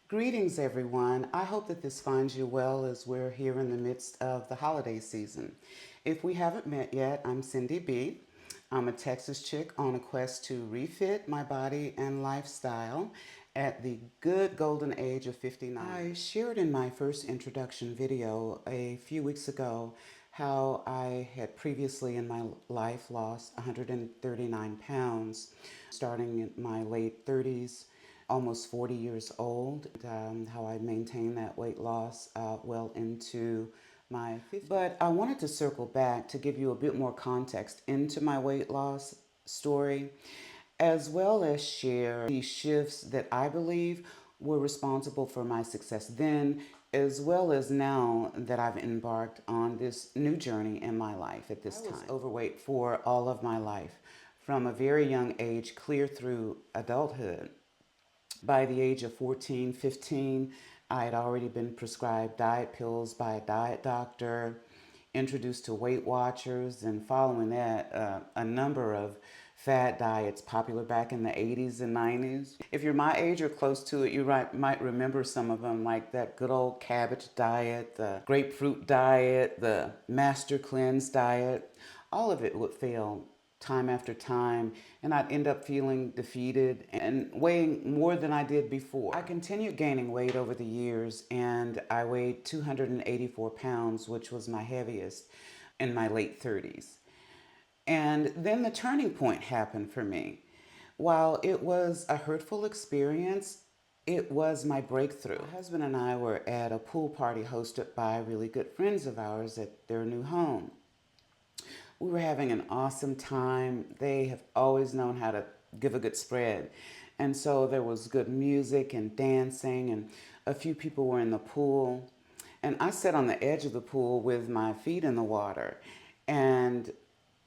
Greetings, everyone. I hope that this finds you well as we're here in the midst of the holiday season. If we haven't met yet, I'm Cindy B. I'm a Texas chick on a quest to refit my body and lifestyle at the good golden age of 59. I shared in my first introduction video a few weeks ago how I had previously in my life lost 139 pounds, starting in my late 30s, almost 40 years old, how I maintained that weight loss well into my 50s. But I wanted to circle back to give you a bit more context into my weight loss story, as well as share the shifts that I believe were responsible for my success then, as well as now that I've embarked on this new journey in my life at this time. I was overweight for all of my life, from a very young age clear through adulthood. By the age of 14, 15, I had already been prescribed diet pills by a diet doctor, introduced to Weight Watchers, and following that, a number of fad diets popular back in the 80s and 90s. If you're my age or close to it, you might remember some of them, like that good old cabbage diet, the grapefruit diet, the Master Cleanse diet. All of it would fail time after time, and I'd end up feeling defeated and weighing more than I did before. I continued gaining weight over the years, and I weighed 284 pounds, which was my heaviest, in my late 30s. And then the turning point happened for me. While it was a hurtful experience, it was my breakthrough. My husband and I were at a pool party hosted by really good friends of ours at their new home. We were having an awesome time. They have always known how to give a good spread. And so there was good music and dancing, and a few people were in the pool. And I sat on the edge of the pool with my feet in the water. And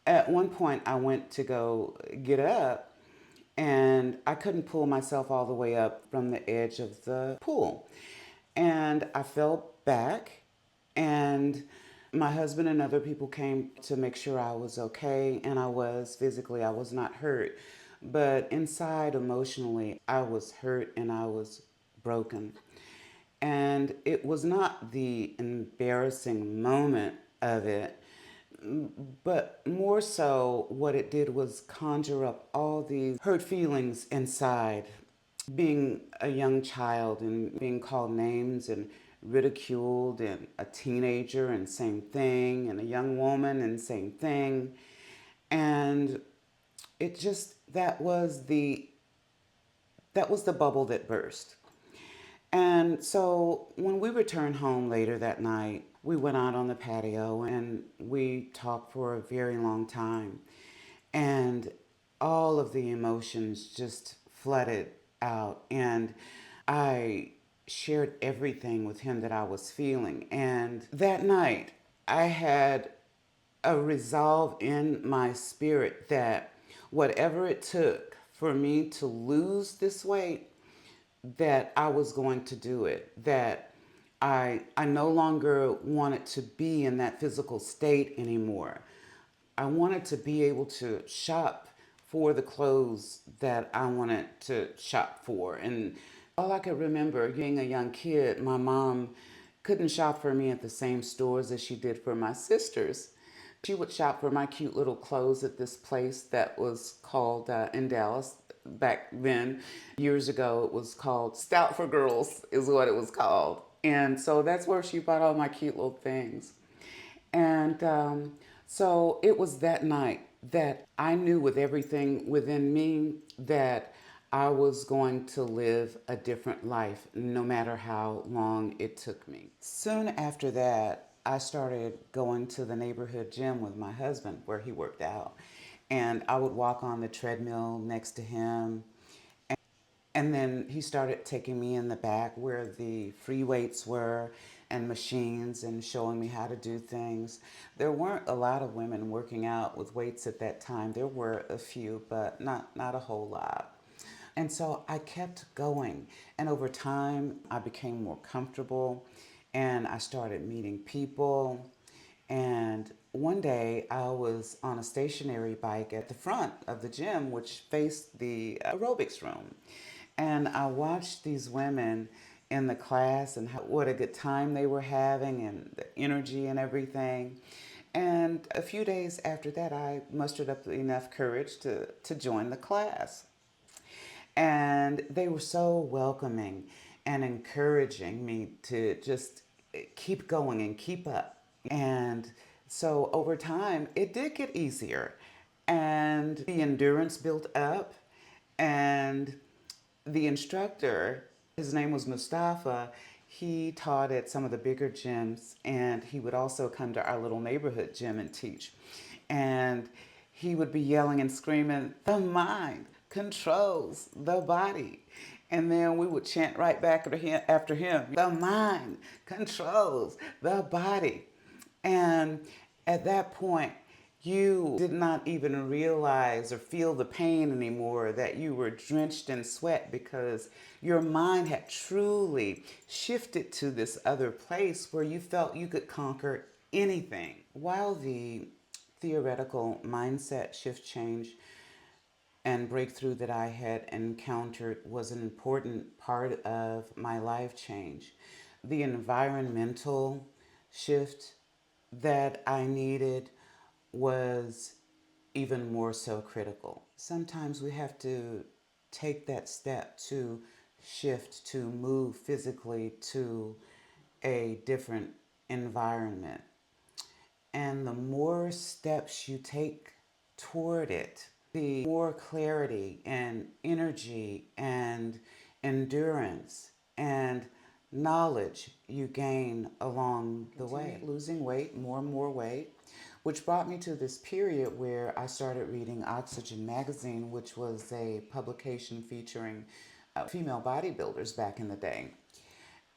at one point, I went to go get up, and I couldn't pull myself all the way up from the edge of the pool. And I fell back, and my husband and other people came to make sure I was okay, and I was physically, I was not hurt. But inside, emotionally, I was hurt and I was broken. And it was not the embarrassing moment of it, but more so what it did was conjure up all these hurt feelings inside. Being a young child and being called names and ridiculed, and a teenager and same thing, and a young woman and same thing. And it just, that was the bubble that burst. And so when we returned home later that night, we went out on the patio and we talked for a very long time. And all of the emotions just flooded out. And I shared everything with him that I was feeling. And that night, I had a resolve in my spirit that whatever it took for me to lose this weight, that I was going to do it, that I no longer wanted to be in that physical state anymore. I wanted to be able to shop for the clothes that I wanted to shop for. And all I could remember being a young kid, my mom couldn't shop for me at the same stores as she did for my sisters. She would shop for my cute little clothes at this place that was called, in Dallas, back then, years ago, it was called Stout for Girls, is what it was called. And so that's where she bought all my cute little things. And so it was that night that I knew with everything within me that I was going to live a different life, no matter how long it took me. Soon after that, I started going to the neighborhood gym with my husband where he worked out. And I would walk on the treadmill next to him. And then he started taking me in the back where the free weights were and machines, and showing me how to do things. There weren't a lot of women working out with weights at that time. There were a few, but not a whole lot. And so I kept going. And over time, I became more comfortable and I started meeting people. And one day I was on a stationary bike at the front of the gym, which faced the aerobics room. And I watched these women in the class and what a good time they were having and the energy and everything. And a few days after that, I mustered up enough courage to join the class. And they were so welcoming and encouraging me to just keep going and keep up. And so over time, it did get easier. And the endurance built up. And the instructor, his name was Mustafa, he taught at some of the bigger gyms, and he would also come to our little neighborhood gym and teach. And he would be yelling and screaming, "The mind controls the body." And then we would chant right back after him, "The mind controls the body." And at that point, you did not even realize or feel the pain anymore, that you were drenched in sweat, because your mind had truly shifted to this other place where you felt you could conquer anything. While the theoretical mindset shift change and breakthrough that I had encountered was an important part of my life change, the environmental shift that I needed was even more so critical. Sometimes we have to take that step to shift, to move physically to a different environment. And the more steps you take toward it, the more clarity and energy and endurance and knowledge you gain along the way. Losing weight, more and more weight, which brought me to this period where I started reading Oxygen Magazine, which was a publication featuring female bodybuilders back in the day.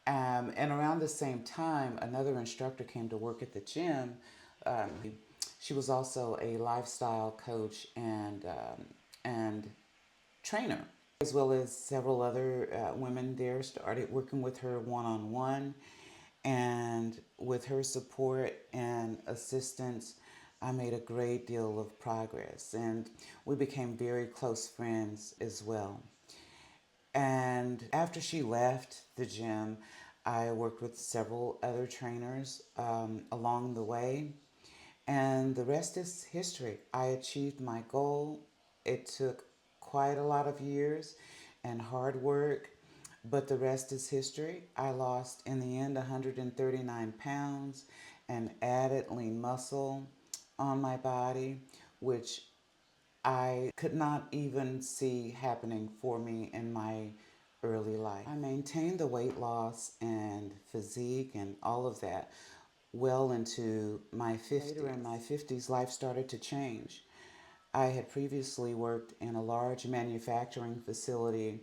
And around the same time, another instructor came to work at the gym. Um, she was also a lifestyle coach and trainer, as well as several other women there started working with her one on one. And with her support and assistance, I made a great deal of progress. And we became very close friends as well. And after she left the gym, I worked with several other trainers along the way. And the rest is history. I achieved my goal. It took quite a lot of years and hard work, but the rest is history. I lost, in the end, 139 pounds and added lean muscle on my body, which I could not even see happening for me in my early life. I maintained the weight loss and physique and all of that well into my 50s. Later in my 50s, life started to change. I had previously worked in a large manufacturing facility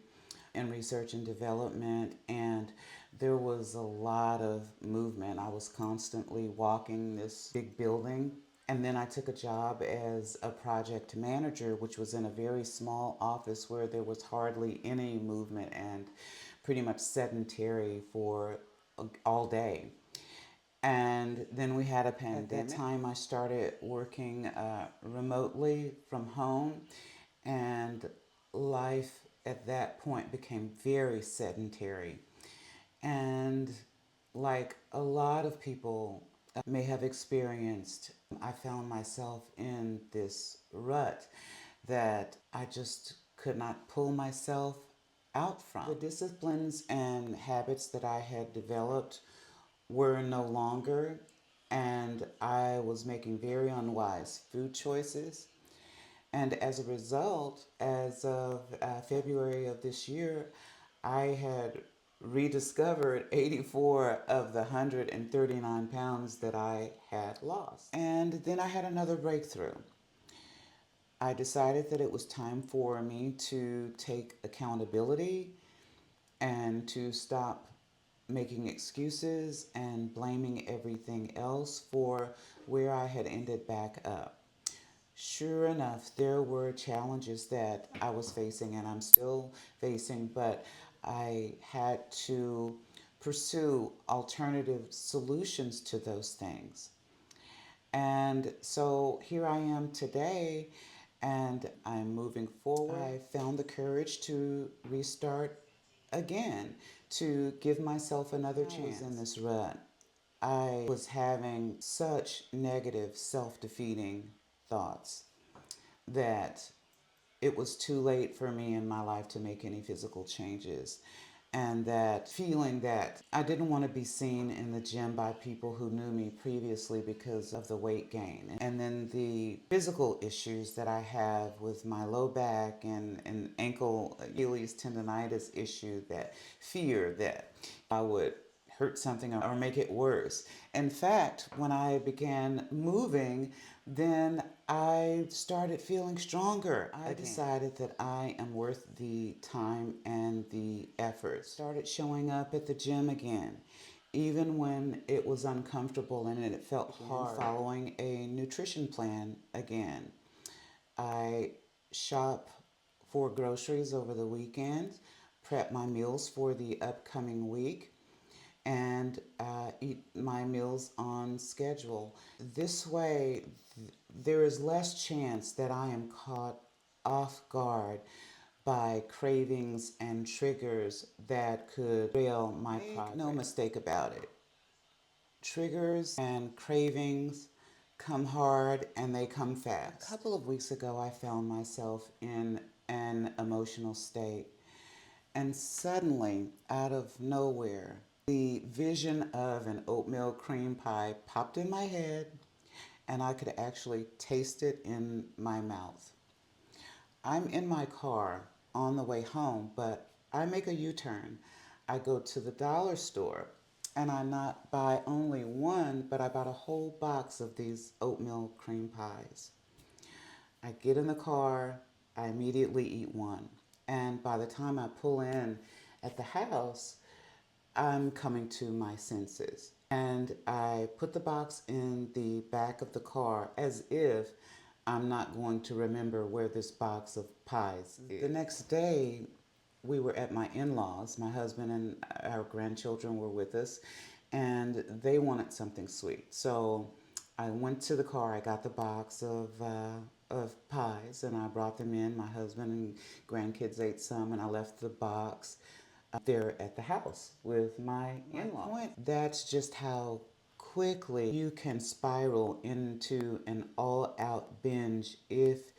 in research and development, and there was a lot of movement. I was constantly walking this big building. And then I took a job as a project manager, which was in a very small office where there was hardly any movement and pretty much sedentary for all day. And then we had a pandemic. At that time, I started working remotely from home, and life at that point became very sedentary. And like a lot of people may have experienced, I found myself in this rut that I just could not pull myself out from. The disciplines and habits that I had developed were no longer, and I was making very unwise food choices. And as a result, as of February of this year, I had rediscovered 84 of the 139 pounds that I had lost. And then I had another breakthrough. I decided that it was time for me to take accountability and to stop making excuses and blaming everything else for where I had ended back up. Sure enough, there were challenges that I was facing and I'm still facing, but I had to pursue alternative solutions to those things. And so here I am today, and I'm moving forward. I found the courage to restart again to give myself another chance. I was in this rut. I was having such negative, self-defeating thoughts that it was too late for me in my life to make any physical changes. And that feeling that I didn't want to be seen in the gym by people who knew me previously because of the weight gain. And then the physical issues that I have with my low back and ankle Achilles tendonitis issue, that fear that I would hurt something or make it worse. In fact, when I began moving, then I started feeling stronger. I decided that I am worth the time and the effort. Started showing up at the gym again, even when it was uncomfortable and it felt hard. Following a nutrition plan again. I shop for groceries over the weekend, prep my meals for the upcoming week, and eat my meals on schedule. This way, there is less chance that I am caught off guard by cravings and triggers that could derail my progress. Make no mistake about it. Triggers and cravings come hard and they come fast. A couple of weeks ago, I found myself in an emotional state, and suddenly, out of nowhere, the vision of an oatmeal cream pie popped in my head, and I could actually taste it in my mouth. I'm in my car on the way home, but I make a U-turn. I go to the dollar store and I not buy only one, but I bought a whole box of these oatmeal cream pies. I get in the car, I immediately eat one. And by the time I pull in at the house, I'm coming to my senses. And I put the box in the back of the car as if I'm not going to remember where this box of pies is. The next day, we were at my in-laws. My husband and our grandchildren were with us, and they wanted something sweet. So I went to the car. I got the box of pies, and I brought them in. My husband and grandkids ate some, and I left the box there at the house with my in-laws. That's just how quickly you can spiral into an all-out binge if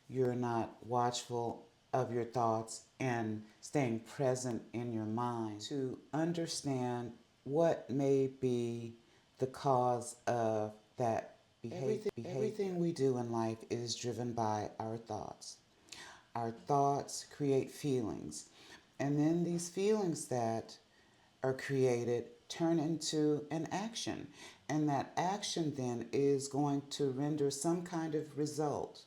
you're not watchful of your thoughts and staying present in your mind to understand what may be the cause of that behavior. Everything we do in life is driven by our thoughts. Our thoughts create feelings, and then these feelings that are created turn into an action, and that action then is going to render some kind of result.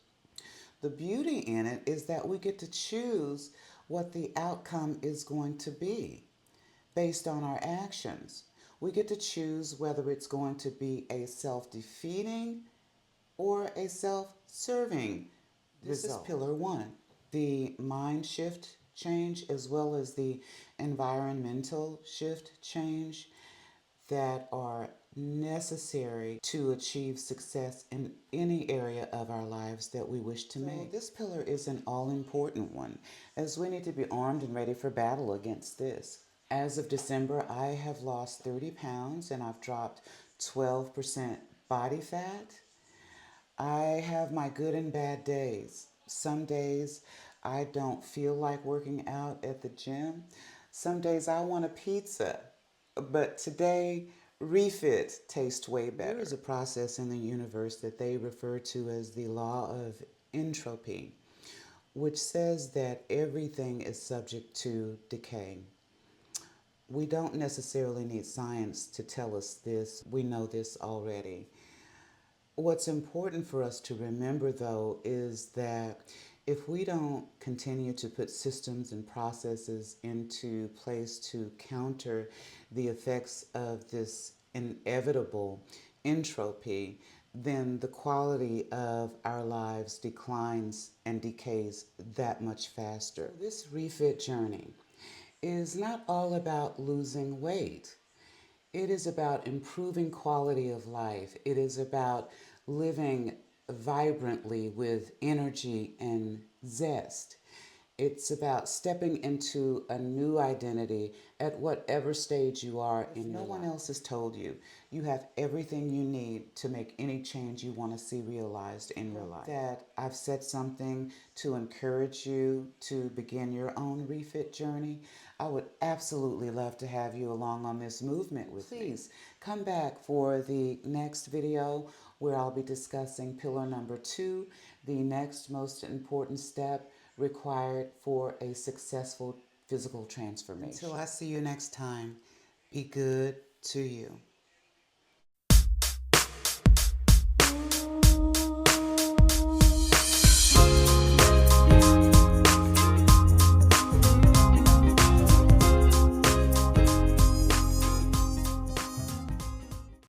The beauty in it is that we get to choose what the outcome is going to be based on our actions. We get to choose whether it's going to be a self-defeating or a self-serving result. This is pillar one. The mind shift change as well as the environmental shift change that are necessary to achieve success in any area of our lives that we wish to make. This pillar is an all-important one, as we need to be armed and ready for battle against this. As of December, I have lost 30 pounds and I've dropped 12% body fat. I have my good and bad days. Some days I don't feel like working out at the gym. Some days I want a pizza. But today, refit tastes way better. There is a process in the universe that they refer to as the law of entropy, which says that everything is subject to decay. We don't necessarily need science to tell us this. We know this already. What's important for us to remember, though, is that if we don't continue to put systems and processes into place to counter the effects of this inevitable entropy, then the quality of our lives declines and decays that much faster. This refit journey is not all about losing weight. It is about improving quality of life. It is about living vibrantly with energy and zest. It's about stepping into a new identity at whatever stage you are in your life. No one else has told you. You have everything you need to make any change you want to see realized in your life. That I've said something to encourage you to begin your own refit journey. I would absolutely love to have you along on this movement with me. Please come back for the next video where I'll be discussing pillar number 2, the next most important step required for a successful physical transformation. Until I see you next time, be good to you.